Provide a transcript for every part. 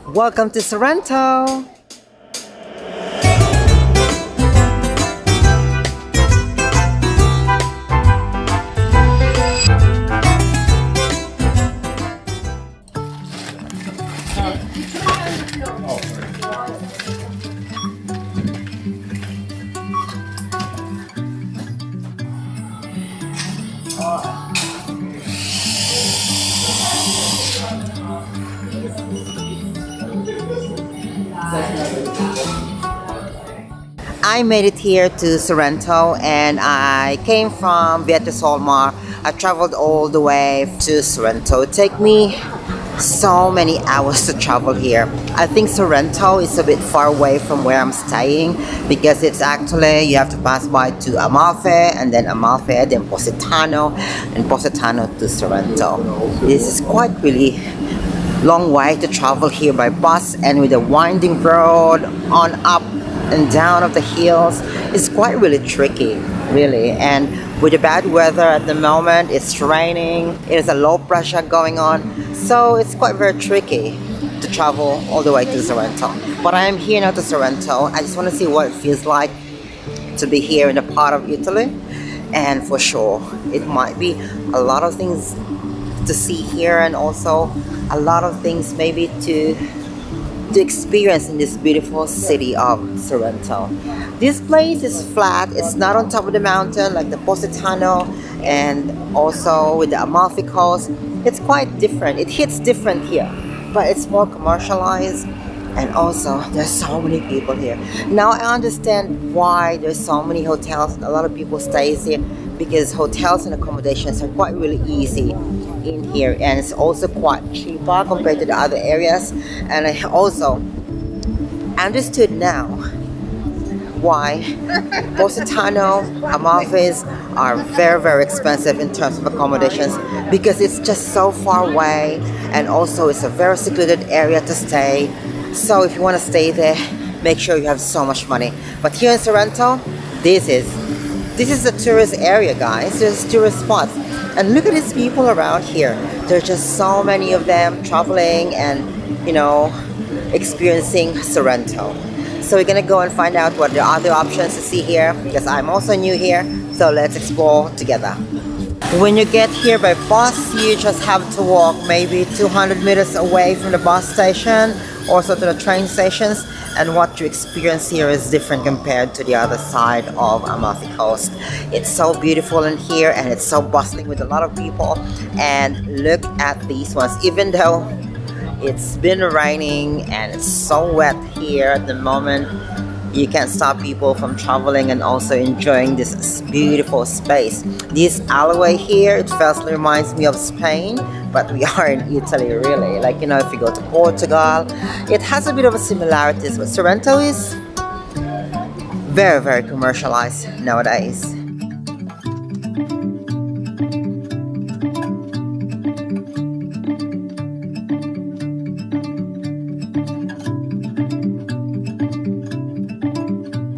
Welcome to Sorrento! I made it here to Sorrento and I came from VID IQ. I traveled all the way to Sorrento. It took me so many hours to travel here. I think Sorrento is a bit far away from where I'm staying because it's actually, you have to pass by to Amalfi and then Amalfi, then Positano, and Positano to Sorrento. This is quite really long way to travel here by bus, and with a winding road on up and down of the hills, it's quite really tricky, really. And with the bad weather at the moment, it's raining, there's a low pressure going on, so it's quite very tricky to travel all the way to Sorrento. But I am here now to Sorrento. I just want to see what it feels like to be here in a part of Italy, and for sure it might be a lot of things to see here, and also a lot of things maybe to experience in this beautiful city of Sorrento. This place is flat, it's not on top of the mountain like the Positano and also with the Amalfi Coast. It's quite different, it hits different here, but it's more commercialized, and also there's so many people here. Now I understand why there's so many hotels and a lot of people stays here, because hotels and accommodations are quite really easy in here, and it's also quite cheaper compared to the other areas. And I also understood now why Positano, Amalfis are very expensive in terms of accommodations, because it's just so far away, and also it's a very secluded area to stay. So if you want to stay there, make sure you have so much money. But here in Sorrento, this is a tourist area, guys. There's tourist spots. And look at these people around here. There's just so many of them traveling and, you know, experiencing Sorrento. So we're gonna go and find out what the other options to see here, because I'm also new here. So let's explore together. When you get here by bus, you just have to walk maybe 200 meters away from the bus station, also to the train stations, and what you experience here is different compared to the other side of Amalfi Coast. It's so beautiful in here, and it's so bustling with a lot of people. And look at these ones. Even though it's been raining and it's so wet here at the moment, you can't stop people from traveling and also enjoying this beautiful space. This alleyway here, it firstly reminds me of Spain, but we are in Italy really. Like, you know, if you go to Portugal, it has a bit of a similarities, but Sorrento is very commercialized nowadays.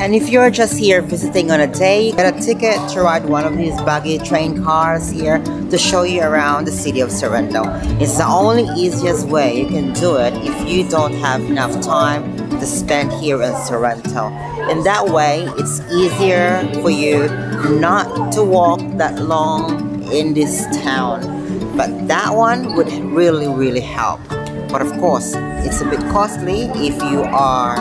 And if you're just here visiting on a day, you get a ticket to ride one of these buggy train cars here to show you around the city of Sorrento. It's the only easiest way you can do it if you don't have enough time to spend here in Sorrento. In that way, it's easier for you not to walk that long in this town. But that one would really help. But of course, it's a bit costly. If you are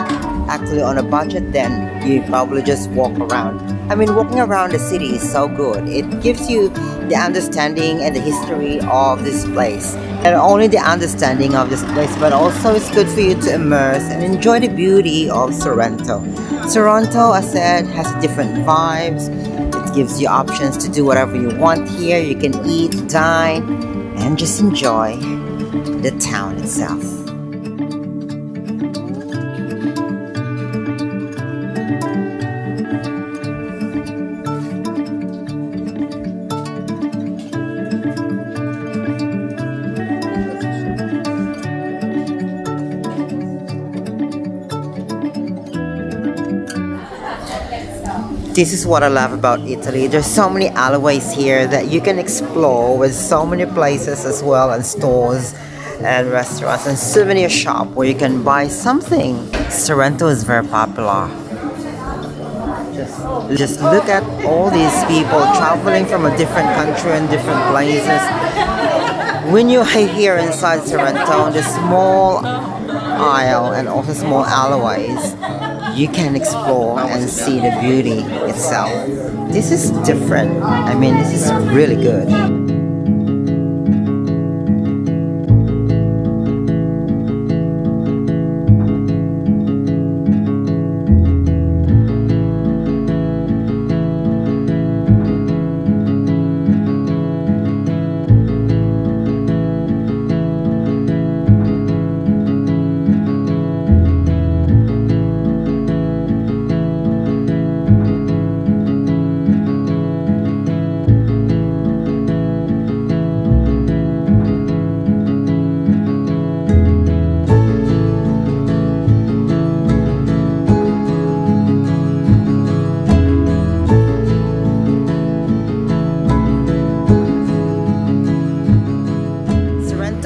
actually on a budget, then you probably just walk around. I mean, walking around the city is so good. It gives you the understanding and the history of this place. And not only the understanding of this place, but also it's good for you to immerse and enjoy the beauty of Sorrento. Sorrento, I said, has different vibes. It gives you options to do whatever you want here. You can eat, dine, and just enjoy the town itself. This is what I love about Italy. There's so many alleyways here that you can explore, with so many places as well and stores and restaurants and souvenir shop where you can buy something. Sorrento is very popular. Just look at all these people traveling from a different country and different places. When you're here inside Sorrento, the small aisle and also small alleyways, you can explore and see the beauty itself. This is different. I mean, this is really good.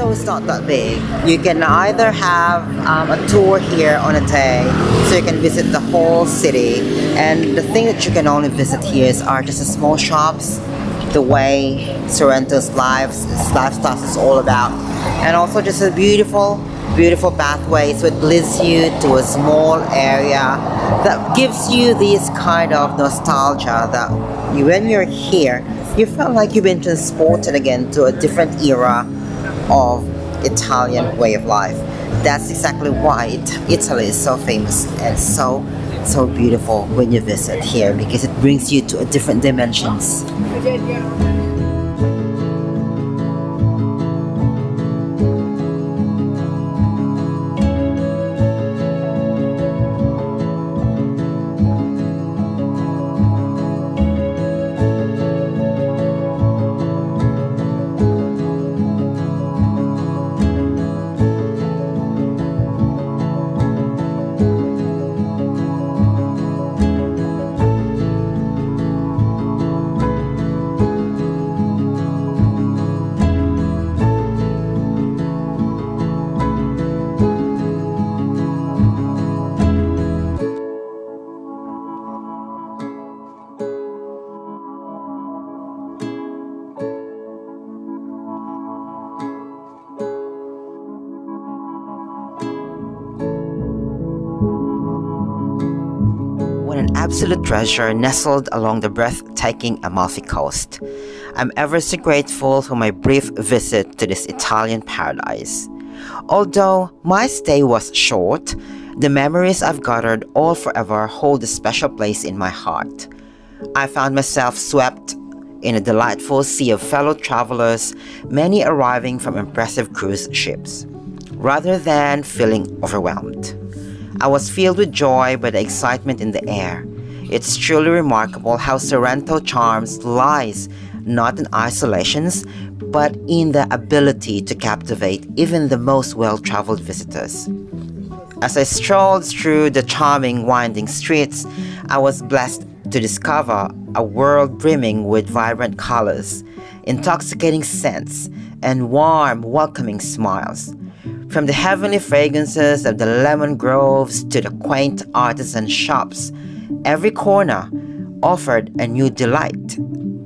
It's not that big. You can either have a tour here on a day, so you can visit the whole city, and the thing that you can only visit here are just the small shops, the way Sorrento's lifestyle is all about, and also just a beautiful pathway, so it leads you to a small area that gives you this kind of nostalgia that when you're here, you feel like you've been transported again to a different era of Italian way of life. That's exactly why Italy is so famous and so beautiful when you visit here, because it brings you to a different dimensions. An absolute treasure nestled along the breathtaking Amalfi Coast. I'm ever so grateful for my brief visit to this Italian paradise. Although my stay was short, the memories I've gathered all forever hold a special place in my heart. I found myself swept in a delightful sea of fellow travelers, many arriving from impressive cruise ships, rather than feeling overwhelmed. I was filled with joy by the excitement in the air. It's truly remarkable how Sorrento charms lies not in isolations, but in the ability to captivate even the most well-traveled visitors. As I strolled through the charming winding streets, I was blessed to discover a world brimming with vibrant colors, intoxicating scents, and warm, welcoming smiles. From the heavenly fragrances of the lemon groves to the quaint artisan shops, every corner offered a new delight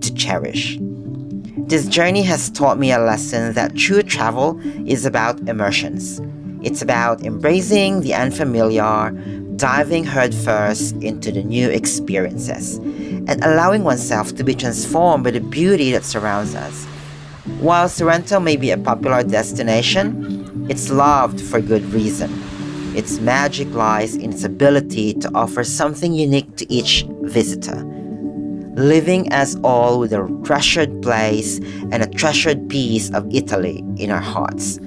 to cherish. This journey has taught me a lesson that true travel is about immersions. It's about embracing the unfamiliar, diving headfirst into the new experiences, and allowing oneself to be transformed by the beauty that surrounds us. While Sorrento may be a popular destination, it's loved for good reason. Its magic lies in its ability to offer something unique to each visitor, leaving us all with a treasured place and a treasured piece of Italy in our hearts.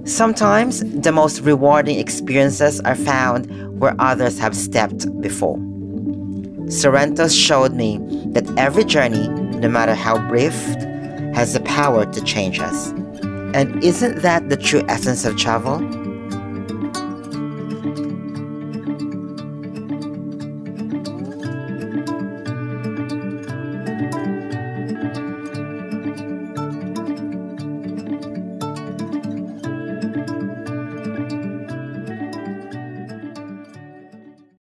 Sometimes the most rewarding experiences are found where others have stepped before. Sorrento showed me that every journey, no matter how brief, has the power to change us. And isn't that the true essence of travel?